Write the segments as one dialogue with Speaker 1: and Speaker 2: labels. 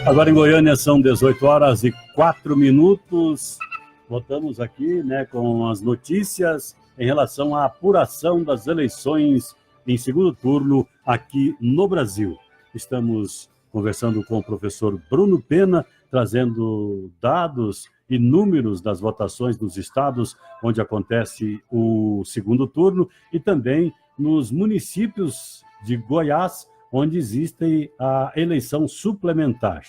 Speaker 1: Agora em Goiânia são 18h04. Voltamos aqui, né, com as notícias em relação à apuração das eleições em segundo turno aqui no Brasil. Estamos conversando com o professor Bruno Pena, trazendo dados e números das votações nos estados onde acontece o segundo turno e também nos municípios de Goiás, onde existe a eleição suplementar.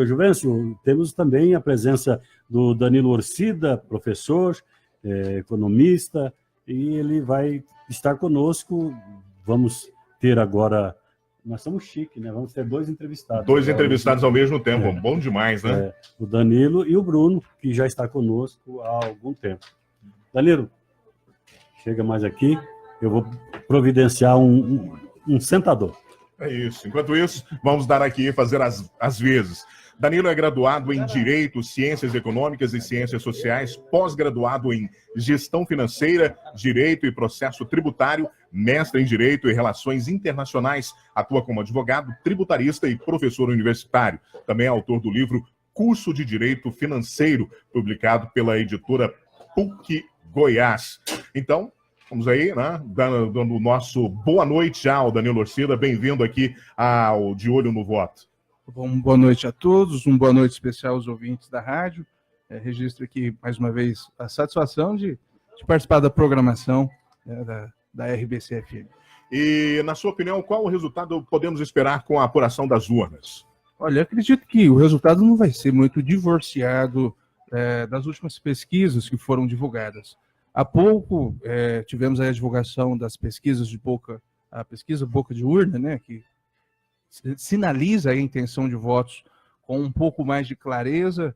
Speaker 1: Juvencio, temos também a presença do Danilo Orcida, professor, economista, e ele vai estar conosco. Vamos ter agora... Nós somos chique, né? Vamos ter dois entrevistados.
Speaker 2: Dois entrevistados ao mesmo tempo, bom demais, né?
Speaker 1: O Danilo e o Bruno, que já está conosco há algum tempo. Danilo, chega mais aqui, eu vou providenciar um sentador.
Speaker 2: É isso. Enquanto isso, vamos dar aqui, fazer as vezes. Danilo é graduado em Direito, Ciências Econômicas e Ciências Sociais, pós-graduado em Gestão Financeira, Direito e Processo Tributário, mestre em Direito e Relações Internacionais, atua como advogado, tributarista e professor universitário. Também é autor do livro Curso de Direito Financeiro, publicado pela editora PUC Goiás. Então, vamos aí, né, dando o nosso boa noite já ao Danilo Orcida, bem-vindo aqui ao De Olho no Voto.
Speaker 3: Bom, boa noite a todos, boa noite especial aos ouvintes da rádio. Registro aqui, mais uma vez, a satisfação de participar da programação da RBC-FM.
Speaker 2: E, na sua opinião, qual o resultado podemos esperar com a apuração das urnas?
Speaker 3: Olha, eu acredito que o resultado não vai ser muito divorciado das últimas pesquisas que foram divulgadas. Há pouco tivemos aí a divulgação das pesquisas a pesquisa Boca de Urna, né, que sinaliza a intenção de votos com um pouco mais de clareza.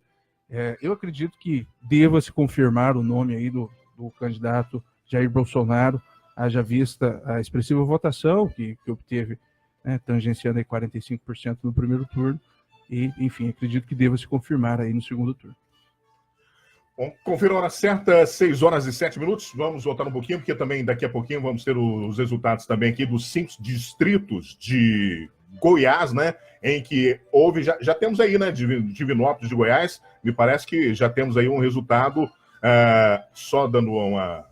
Speaker 3: Eu acredito que deva se confirmar o nome aí do candidato Jair Bolsonaro, haja vista a expressiva votação que obteve, né, tangenciando aí 45% no primeiro turno, e, enfim, acredito que deva se confirmar aí no segundo turno.
Speaker 2: Bom, confira a hora certa, 6h07. Vamos voltar um pouquinho, porque também daqui a pouquinho vamos ter os resultados também aqui dos 5 distritos de Goiás, né, em que houve, já temos aí, né, Divinópolis de Goiás, me parece que já temos aí um resultado, só dando uma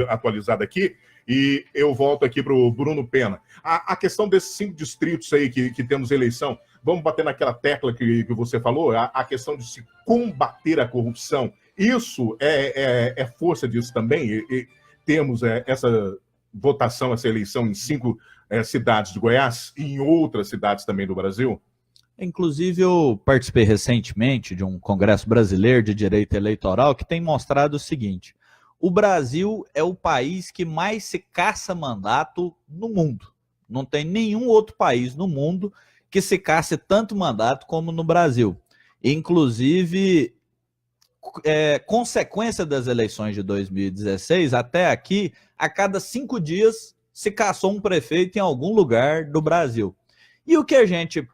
Speaker 2: atualizada aqui, e eu volto aqui para o Bruno Pena. A questão desses 5 distritos aí que temos eleição, vamos bater naquela tecla que você falou, a questão de se combater a corrupção, isso é força disso também, e temos essa votação, essa eleição em 5 cidades de Goiás e em outras cidades também do Brasil?
Speaker 4: Inclusive, eu participei recentemente de um congresso brasileiro de direito eleitoral que tem mostrado o seguinte: o Brasil é o país que mais se caça mandato no mundo. Não tem nenhum outro país no mundo que se caça tanto mandato como no Brasil. Inclusive, consequência das eleições de 2016, até aqui, a cada 5 dias se caçou um prefeito em algum lugar do Brasil. E o que a gente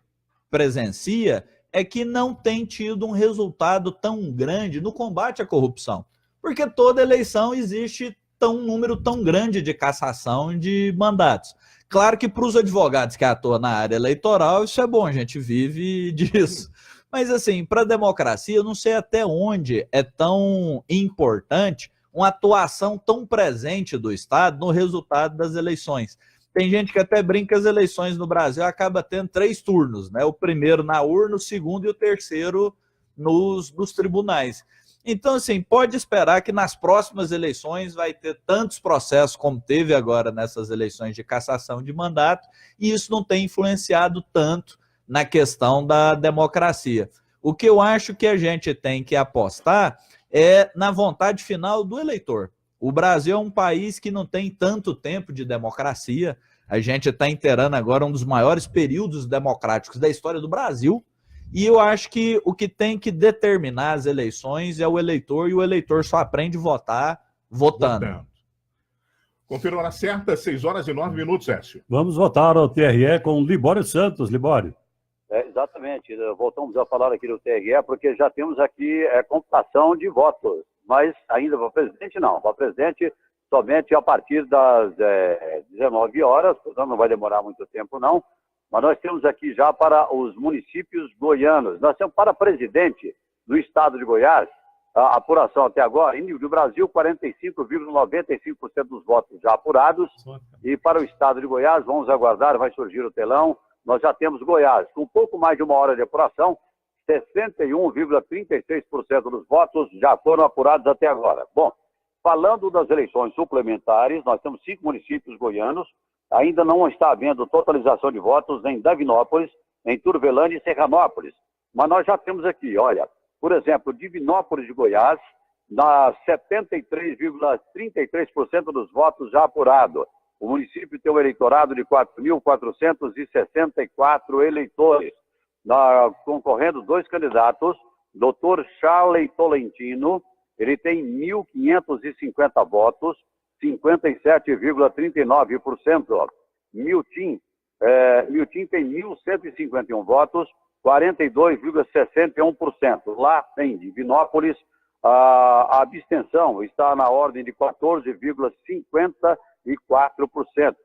Speaker 4: presencia é que não tem tido um resultado tão grande no combate à corrupção, porque toda eleição existe um número tão grande de cassação de mandatos. Claro que para os advogados que atuam na área eleitoral isso é bom, a gente vive disso. Mas assim, para a democracia, eu não sei até onde é tão importante uma atuação tão presente do Estado no resultado das eleições. Tem gente que até brinca que as eleições no Brasil acaba tendo 3 turnos, né? O primeiro na urna, o segundo e o terceiro nos tribunais. Então, assim, pode esperar que nas próximas eleições vai ter tantos processos como teve agora nessas eleições de cassação de mandato, e isso não tem influenciado tanto na questão da democracia. O que eu acho que a gente tem que apostar é na vontade final do eleitor. O Brasil é um país que não tem tanto tempo de democracia. A gente está inteirando agora um dos maiores períodos democráticos da história do Brasil. E eu acho que o que tem que determinar as eleições é o eleitor, e o eleitor só aprende a votar votando.
Speaker 2: Confira a hora certa, 6h09, Écio.
Speaker 1: Vamos votar ao TRE com Libório Santos. Libório.
Speaker 5: Exatamente. Voltamos a falar aqui do TRE, porque já temos aqui computação de votos. Mas ainda para presidente, não. Para presidente, somente a partir das 19 horas, portanto não vai demorar muito tempo, não. mas nós temos aqui já para os municípios goianos. Nós temos para presidente do estado de Goiás, a apuração até agora, em nível do Brasil, 45,95% dos votos já apurados. E para o estado de Goiás, vamos aguardar, vai surgir o telão. Nós já temos Goiás, com um pouco mais de uma hora de apuração, 61,36% dos votos já foram apurados até agora. Bom, falando das eleições suplementares, nós temos 5 municípios goianos, ainda não está havendo totalização de votos em Divinópolis, em Turvelândia e Serranópolis. Mas nós já temos aqui, olha, por exemplo, Divinópolis de Goiás, na 73,33% dos votos já apurado. O município tem um eleitorado de 4.464 eleitores. Concorrendo 2 candidatos, Dr. Charley Tolentino, ele tem 1.550 votos, 57,39%. Miltim tem 1.151 votos, 42,61%. Lá em Divinópolis, a abstenção está na ordem de 14,54%.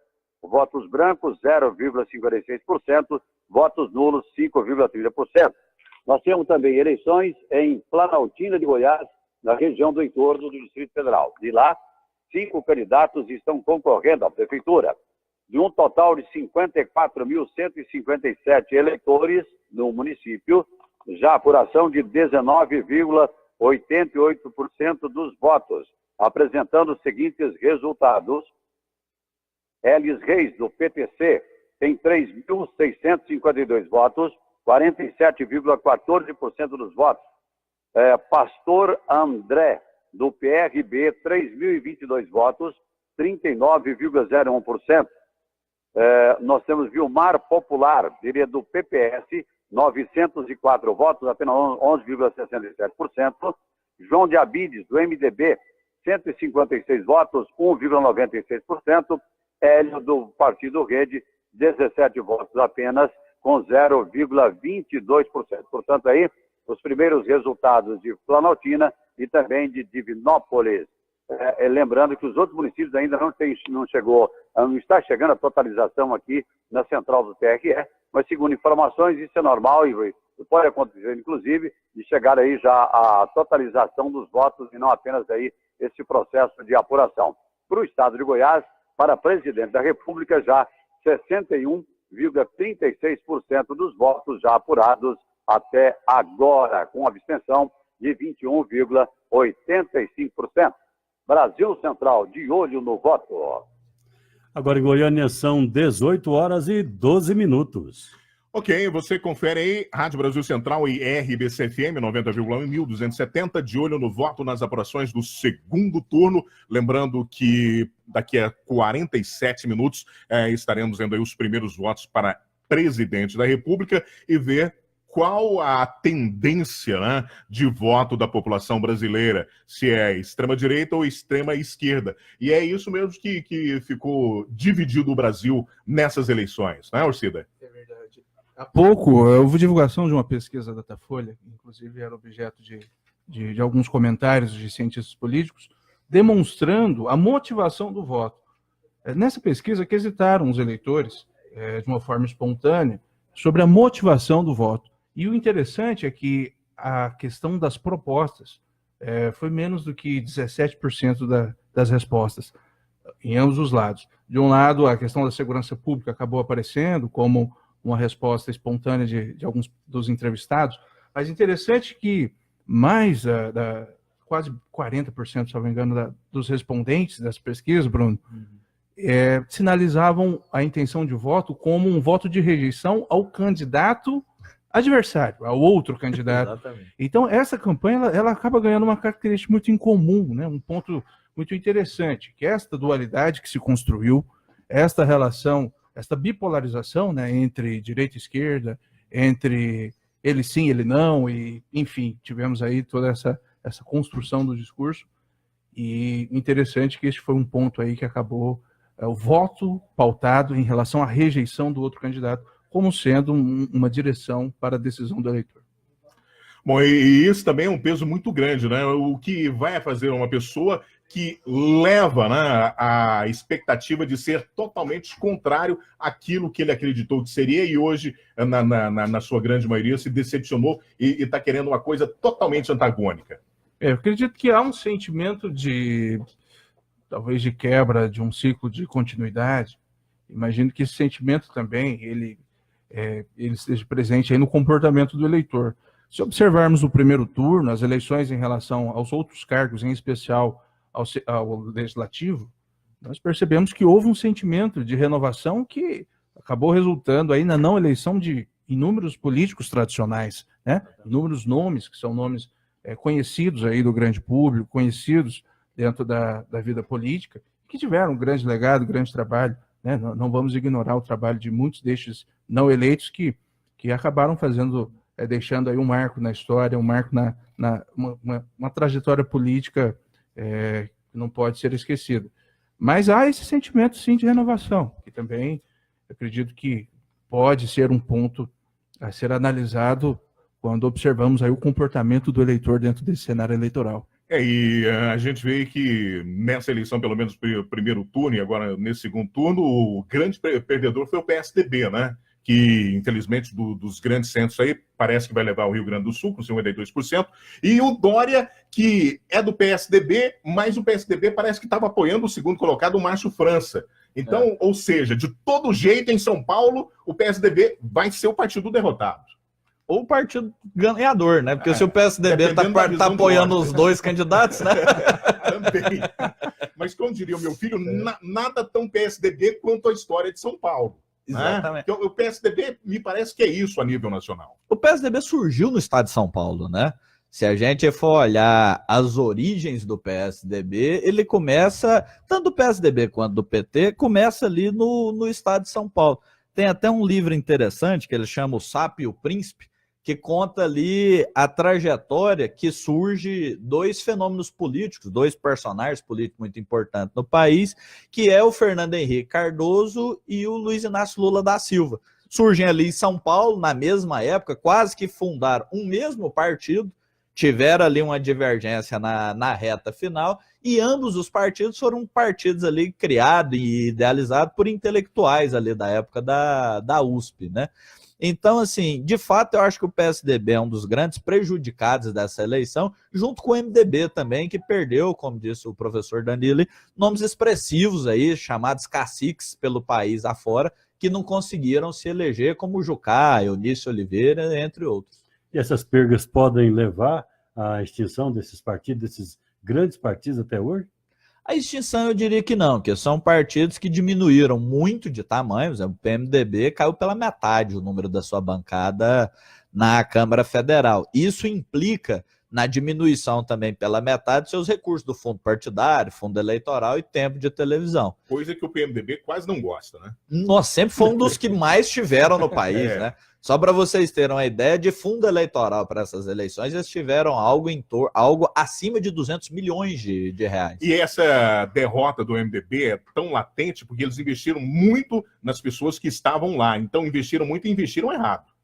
Speaker 5: Votos brancos, 0,56%. Votos nulos, 5,30%. Nós temos também eleições em Planaltina de Goiás, na região do entorno do Distrito Federal. De lá, 5 candidatos estão concorrendo à prefeitura. De um total de 54.157 eleitores no município, já apuração de 19,88% dos votos, apresentando os seguintes resultados. Elis Reis, do PTC, tem 3.652 votos, 47,14% dos votos. Pastor André, do PRB, 3.022 votos, 39,01%. Nós temos Vilmar Popular, ele é do PPS, 904 votos, apenas 11,67%. João de Abides, do MDB, 156 votos, 1,96%. Hélio, do Partido Rede, 17 votos apenas, com 0,22%. Portanto, aí, os primeiros resultados de Planaltina e também de Divinópolis. Lembrando que os outros municípios ainda não está chegando a totalização aqui na central do TRE, mas segundo informações, isso é normal e pode acontecer, inclusive, de chegar aí já a totalização dos votos e não apenas aí esse processo de apuração. Para o estado de Goiás, para presidente da República, já 61,36% dos votos já apurados até agora, com abstenção de 21,85%. Brasil Central, de olho no voto.
Speaker 1: Agora em Goiânia são 18 horas e 12 minutos.
Speaker 2: Ok, você confere aí, Rádio Brasil Central e RBC-FM 90,1 1270, de olho no voto nas apurações do segundo turno. Lembrando que daqui a 47 minutos estaremos vendo aí os primeiros votos para presidente da República e ver qual a tendência, né, de voto da população brasileira, se é extrema-direita ou extrema-esquerda. E é isso mesmo que ficou dividido o Brasil nessas eleições, né, Orcida?
Speaker 3: É verdade. Há pouco, houve divulgação de uma pesquisa da Datafolha, que inclusive era objeto de alguns comentários de cientistas políticos, demonstrando a motivação do voto. Nessa pesquisa, quesitaram os eleitores, de uma forma espontânea, sobre a motivação do voto. E o interessante é que a questão das propostas foi menos do que 17% das respostas, em ambos os lados. De um lado, a questão da segurança pública acabou aparecendo como uma resposta espontânea de alguns dos entrevistados, mas interessante que mais quase 40%, se não me engano, dos respondentes das pesquisas, Bruno, sinalizavam a intenção de voto como um voto de rejeição ao candidato adversário, ao outro candidato.
Speaker 4: Exatamente.
Speaker 3: Então, essa campanha ela acaba ganhando uma característica muito incomum, né? Um ponto muito interessante, que esta dualidade que se construiu, esta relação, esta bipolarização, né, entre direita e esquerda, entre ele sim, ele não, e enfim, tivemos aí toda essa construção do discurso, e interessante que este foi um ponto aí que acabou o voto pautado em relação à rejeição do outro candidato, como sendo uma direção para a decisão do eleitor.
Speaker 2: Bom, e isso também é um peso muito grande, né? O que vai fazer uma pessoa que leva, né, a expectativa de ser totalmente contrário àquilo que ele acreditou que seria e hoje, na sua grande maioria, se decepcionou e está querendo uma coisa totalmente antagônica?
Speaker 3: Eu acredito que há um sentimento talvez de quebra de um ciclo de continuidade. Imagino que esse sentimento também, ele esteja presente aí no comportamento do eleitor. Se observarmos o primeiro turno, as eleições em relação aos outros cargos, em especial ao legislativo, nós percebemos que houve um sentimento de renovação que acabou resultando aí na não eleição de inúmeros políticos tradicionais, né? Inúmeros nomes, que são nomes conhecidos aí do grande público, conhecidos dentro da vida política, que tiveram um grande legado, grande trabalho, né? Não vamos ignorar o trabalho de muitos destes não eleitos que acabaram deixando aí um marco na história, um marco uma trajetória política que não pode ser esquecido. Mas há esse sentimento, sim, de renovação, que também acredito que pode ser um ponto a ser analisado quando observamos aí o comportamento do eleitor dentro desse cenário eleitoral.
Speaker 2: E a gente vê que nessa eleição, pelo menos no primeiro turno e agora nesse segundo turno, o grande perdedor foi o PSDB, né? Que, infelizmente, dos grandes centros aí, parece que vai levar o Rio Grande do Sul, com 52%, e o Dória, que é do PSDB, mas o PSDB parece que estava apoiando o segundo colocado, o Márcio França. Então, ou seja, de todo jeito, em São Paulo, o PSDB vai ser o partido derrotado.
Speaker 4: Ou o partido ganhador, né? Porque se o PSDB está apoiando os dois candidatos, né?
Speaker 2: Também. Mas, como diria o meu filho, nada tão PSDB quanto a história de São Paulo.
Speaker 4: Exatamente.
Speaker 2: Então, o PSDB me parece que é isso a nível nacional.
Speaker 4: O PSDB surgiu no estado de São Paulo, né? Se a gente for olhar as origens do PSDB, ele começa, tanto do PSDB quanto do PT, começa ali no estado de São Paulo. Tem até um livro interessante que ele chama O Sapo e o Príncipe, que conta ali a trajetória que surge dois fenômenos políticos, dois personagens políticos muito importantes no país, que é o Fernando Henrique Cardoso e o Luiz Inácio Lula da Silva. Surgem ali em São Paulo, na mesma época, quase que fundaram um mesmo partido, tiveram ali uma divergência na reta final, e ambos os partidos foram partidos ali criados e idealizados por intelectuais ali da época da USP, né? Então, assim, de fato, eu acho que o PSDB é um dos grandes prejudicados dessa eleição, junto com o MDB também, que perdeu, como disse o professor Danilo, nomes expressivos aí, chamados caciques pelo país afora, que não conseguiram se eleger, como o Jucá, Eunício Oliveira, entre outros.
Speaker 1: E essas perdas podem levar à extinção desses partidos, desses grandes partidos até hoje?
Speaker 4: A extinção eu diria que não, que são partidos que diminuíram muito de tamanho. Por exemplo, o PMDB caiu pela metade o número da sua bancada na Câmara Federal. Isso implica na diminuição também pela metade dos seus recursos do fundo partidário, fundo eleitoral e tempo de televisão.
Speaker 2: Coisa que o PMDB quase não gosta, né?
Speaker 4: Nós sempre foi um dos que mais tiveram no país, né? Só para vocês terem uma ideia, de fundo eleitoral para essas eleições, eles tiveram algo acima de 200 milhões de reais.
Speaker 2: E essa derrota do MDB é tão latente porque eles investiram muito nas pessoas que estavam lá. Então, investiram muito e investiram errado.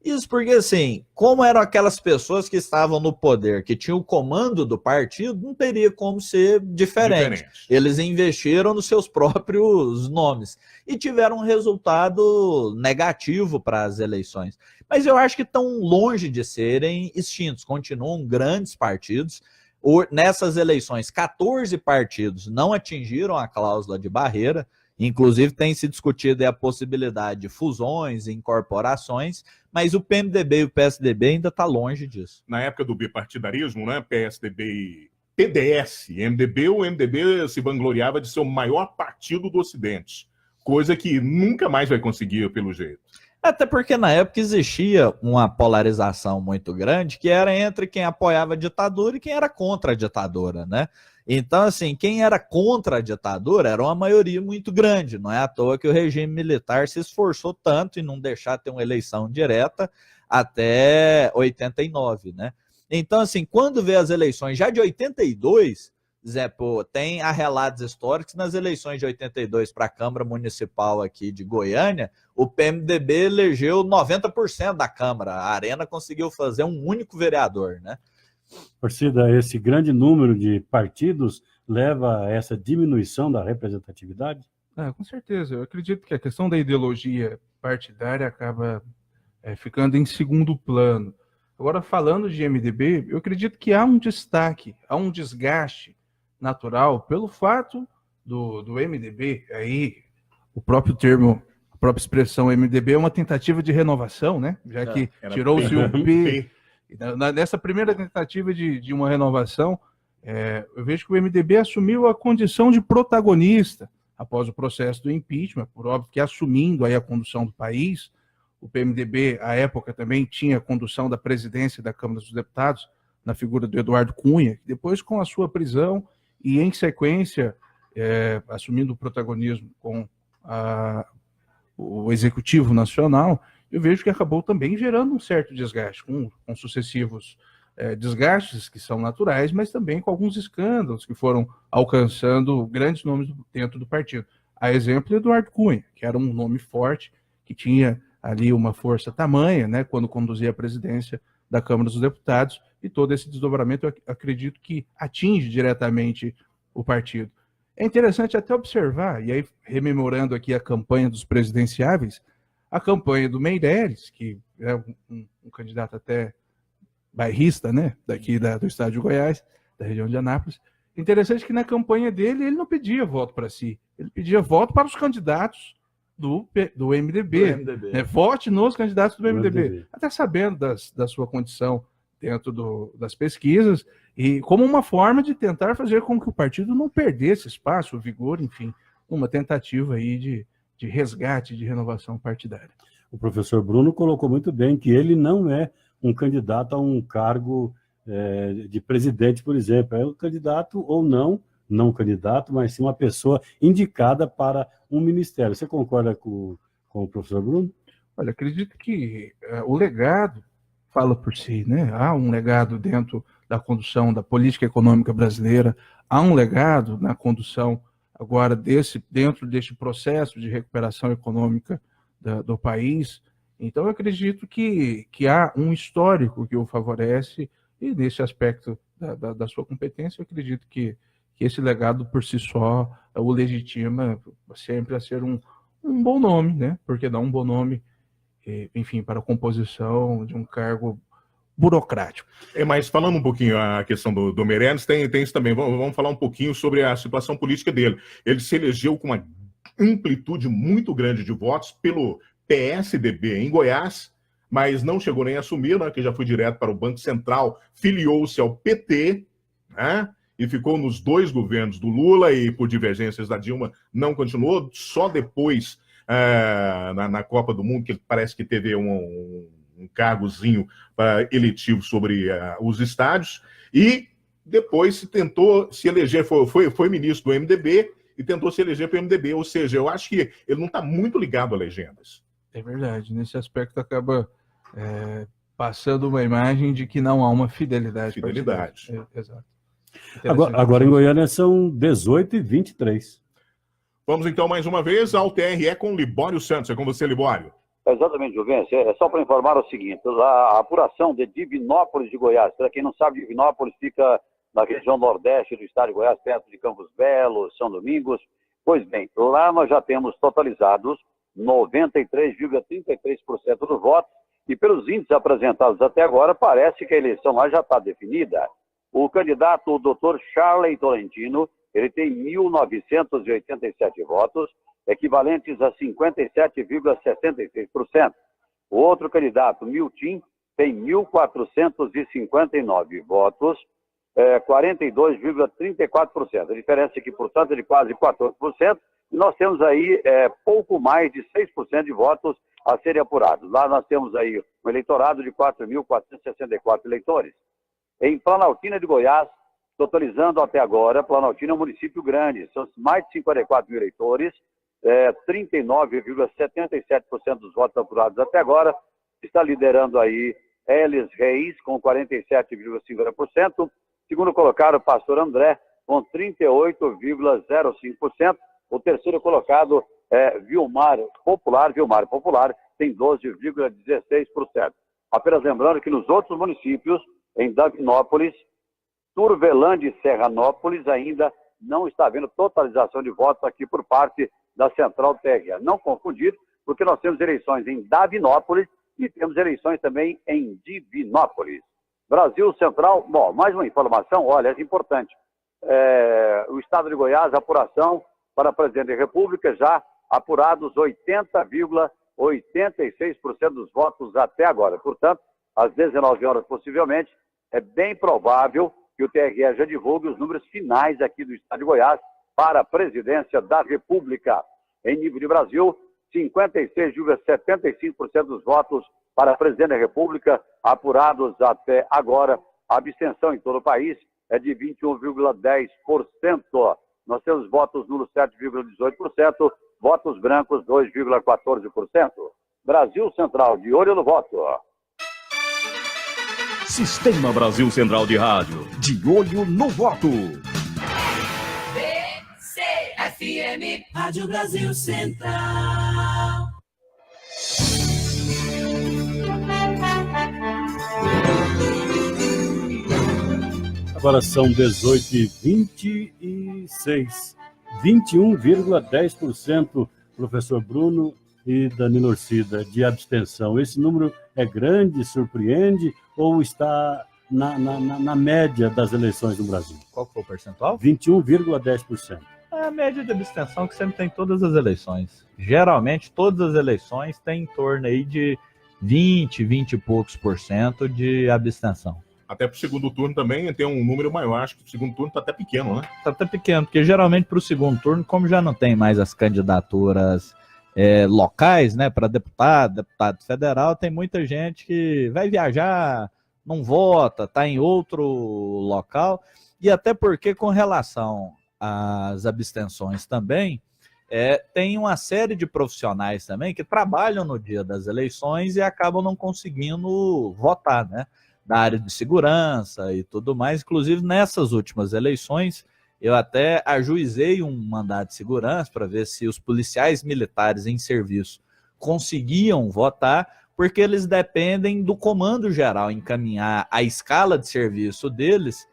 Speaker 4: Isso porque, assim, como eram aquelas pessoas que estavam no poder, que tinham o comando do partido, não teria como ser diferente. Eles investiram nos seus próprios nomes e tiveram um resultado negativo para as eleições. Mas eu acho que estão longe de serem extintos, continuam grandes partidos. Nessas eleições, 14 partidos não atingiram a cláusula de barreira. Inclusive tem se discutido a possibilidade de fusões, incorporações, mas o PMDB e o PSDB ainda está longe disso.
Speaker 2: Na época do bipartidarismo, né, PSDB e PDS, MDB, o MDB se vangloriava de ser o maior partido do Ocidente, coisa que nunca mais vai conseguir pelo jeito.
Speaker 4: Até porque na época existia uma polarização muito grande, que era entre quem apoiava a ditadura e quem era contra a ditadura, né? Então, assim, quem era contra a ditadura era uma maioria muito grande. Não é à toa que o regime militar se esforçou tanto em não deixar ter uma eleição direta até 89, né? Então, assim, quando vê as eleições já de 82, Zé, pô, tem relatos históricos nas eleições de 82 para a Câmara Municipal aqui de Goiânia, o PMDB elegeu 90% da Câmara. A Arena conseguiu fazer um único vereador, né?
Speaker 1: Torcida, esse grande número de partidos leva a essa diminuição da representatividade?
Speaker 3: Com certeza. Eu acredito que a questão da ideologia partidária acaba ficando em segundo plano. Agora, falando de MDB, eu acredito que há um destaque, há um desgaste natural pelo fato do MDB, aí o próprio termo, a própria expressão MDB é uma tentativa de renovação, né? Já que tirou-se o P. Nessa primeira tentativa de uma renovação, eu vejo que o MDB assumiu a condição de protagonista após o processo do impeachment, por óbvio que assumindo aí a condução do país. O PMDB, à época, também tinha a condução da presidência da Câmara dos Deputados, na figura do Eduardo Cunha, que depois, com a sua prisão e, em sequência, assumindo o protagonismo com o Executivo Nacional, eu vejo que acabou também gerando um certo desgaste, com sucessivos desgastes que são naturais, mas também com alguns escândalos que foram alcançando grandes nomes dentro do partido. A exemplo de Eduardo Cunha, que era um nome forte, que tinha ali uma força tamanha, né, quando conduzia a presidência da Câmara dos Deputados, e todo esse desdobramento eu acredito que atinge diretamente o partido. É interessante até observar, e aí rememorando aqui a campanha dos presidenciáveis, a campanha do Meireles, que é um candidato até bairrista, né, daqui do estado de Goiás, da região de Anápolis. Interessante que na campanha dele ele não pedia voto para si, ele pedia voto para os candidatos do MDB. Né? Vote nos candidatos do MDB. Até sabendo da sua condição dentro das pesquisas, e como uma forma de tentar fazer com que o partido não perdesse espaço, vigor, enfim, uma tentativa aí de resgate, de renovação partidária.
Speaker 1: O professor Bruno colocou muito bem que ele não é um candidato a um cargo de presidente, por exemplo. É um candidato ou não candidato, mas sim uma pessoa indicada para um ministério. Você concorda com o professor Bruno?
Speaker 3: Olha, acredito que o legado fala por si, né? Há um legado dentro da condução da política econômica brasileira, há um legado na condução agora dentro deste processo de recuperação econômica do país. Então, eu acredito que há um histórico que o favorece, e nesse aspecto da sua competência, eu acredito que esse legado por si só o legitima sempre a ser um bom nome, né? Porque dá um bom nome, enfim, para a composição de um cargo burocrático.
Speaker 2: Mas falando um pouquinho a questão do Meireles, tem isso também. Vamos falar um pouquinho sobre a situação política dele. Ele se elegeu com uma amplitude muito grande de votos pelo PSDB em Goiás, mas não chegou nem a assumir, né, que já foi direto para o Banco Central, filiou-se ao PT, né? E ficou nos dois governos do Lula e, por divergências da Dilma, não continuou. Só depois, na Copa do Mundo, que parece que teve um cargozinho eletivo sobre os estádios. E depois tentou se eleger, foi ministro do MDB e tentou se eleger para o MDB. Ou seja, eu acho que ele não está muito ligado a legendas.
Speaker 3: É verdade. Nesse aspecto acaba passando uma imagem de que não há uma fidelidade. Exato.
Speaker 1: Agora em Goiânia são 18h23.
Speaker 2: Vamos então mais uma vez ao TRE com Libório Santos. É com você, Libório.
Speaker 5: Exatamente, Juvencio. É só para informar o seguinte: a apuração de Divinópolis de Goiás. Para quem não sabe, Divinópolis fica na região nordeste do estado de Goiás, perto de Campos Belos, São Domingos. Pois bem, lá nós já temos totalizados 93,33% dos votos, e pelos índices apresentados até agora, parece que a eleição lá já está definida. O candidato, o doutor Charley Tolentino, ele tem 1.987 votos, equivalentes a 57,66%. O outro candidato, Miltim, tem 1.459 votos, 42,34%. A diferença aqui, portanto, é de quase 14%. E nós temos aí pouco mais de 6% de votos a serem apurados. Lá nós temos aí um eleitorado de 4.464 eleitores. Em Planaltina de Goiás, totalizando até agora, Planaltina é um município grande, são mais de 54 mil eleitores, 39,77% dos votos apurados até agora. Está liderando aí Elis Reis, com 47,50%. Segundo colocado, o Pastor André, com 38,05%. O terceiro colocado é Vilmar Popular, tem 12,16%. Apenas lembrando que nos outros municípios, em Davinópolis, Turvelândia e Serranópolis ainda não está havendo totalização de votos aqui por parte da Central do TRE. Não confundir, porque nós temos eleições em Davinópolis e temos eleições também em Divinópolis. Brasil Central, bom, mais uma informação, olha, é importante. O Estado de Goiás, apuração para presidente da República, já apurados 80,86% dos votos até agora. Portanto, às 19 horas, possivelmente, é bem provável que o TRE já divulgue os números finais aqui do Estado de Goiás para a presidência da República. Em nível de Brasil, 56,75% dos votos para a presidente da República apurados até agora. A abstenção em todo o país é de 21,10%. Nós temos votos nulos 7,18%, votos brancos 2,14%. Brasil Central, de olho no voto.
Speaker 6: Sistema Brasil Central de Rádio, de olho no voto.
Speaker 7: BCFM, Rádio Brasil Central.
Speaker 1: Agora são 18h26, 21,10%, professor Bruno e Danilo Orcida, de abstenção. Esse número é grande, surpreende, ou está na média das eleições no Brasil?
Speaker 4: Qual que foi o percentual?
Speaker 1: 21,10%.
Speaker 4: É a média de abstenção que sempre tem em todas as eleições. Geralmente, todas as eleições têm em torno aí de 20 e poucos % de abstenção.
Speaker 2: Até para o segundo turno também tem um número maior. Acho que o segundo turno está até pequeno, né?
Speaker 4: Está até pequeno, porque geralmente para o segundo turno, como já não tem mais as candidaturas locais, né, para deputado federal, tem muita gente que vai viajar, não vota, está em outro local, e até porque com relação às abstenções também, tem uma série de profissionais também que trabalham no dia das eleições e acabam não conseguindo votar, né, da área de segurança e tudo mais. Inclusive nessas últimas eleições, eu até ajuizei um mandado de segurança para ver se os policiais militares em serviço conseguiam votar, porque eles dependem do comando geral encaminhar a escala de serviço deles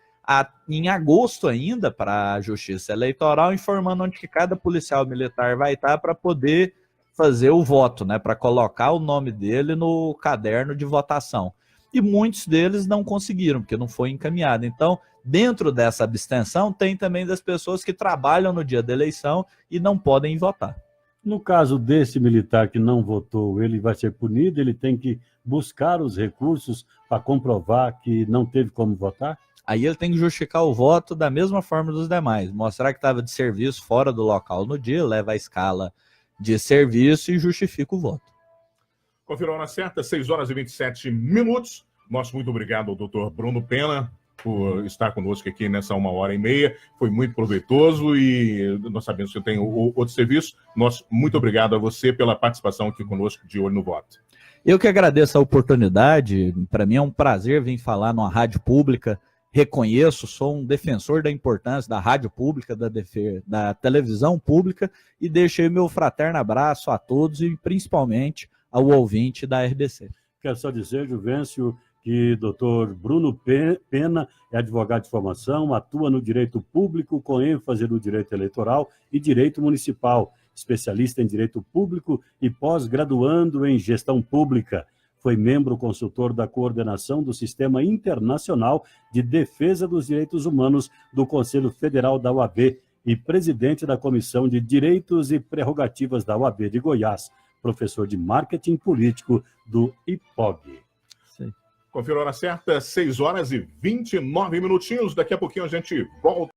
Speaker 4: em agosto ainda para a Justiça Eleitoral, informando onde que cada policial militar vai estar para poder fazer o voto, né, para colocar o nome dele no caderno de votação. E muitos deles não conseguiram, porque não foi encaminhado. Então, dentro dessa abstenção, tem também das pessoas que trabalham no dia da eleição e não podem votar.
Speaker 1: No caso desse militar que não votou, ele vai ser punido? Ele tem que buscar os recursos para comprovar que não teve como votar?
Speaker 4: Aí ele tem que justificar o voto da mesma forma dos demais. Mostrar que estava de serviço fora do local no dia, leva a escala de serviço e justifica o voto.
Speaker 2: Confirmou na certa, 6 horas e 27 minutos. Nosso muito obrigado ao doutor Bruno Pena por estar conosco aqui nessa 1h30. Foi muito proveitoso e nós sabemos que eu tenho outro serviço. Nosso muito obrigado a você pela participação aqui conosco de Olho no Voto.
Speaker 4: Eu que agradeço a oportunidade. Para mim é um prazer vir falar numa rádio pública. Reconheço, sou um defensor da importância da rádio pública, da televisão pública, e deixo aí meu fraterno abraço a todos e principalmente ao ouvinte da RBC.
Speaker 1: Quero só dizer, Juvencio, que Dr. Bruno Pena é advogado de formação, atua no direito público com ênfase no direito eleitoral e direito municipal, especialista em direito público e pós-graduando em gestão pública. Foi membro consultor da coordenação do Sistema Internacional de Defesa dos Direitos Humanos do Conselho Federal da OAB e presidente da Comissão de Direitos e Prerrogativas da OAB de Goiás, professor de Marketing Político do IPOG.
Speaker 2: Confira a hora certa, 6 horas e 29 minutinhos. Daqui a pouquinho a gente volta.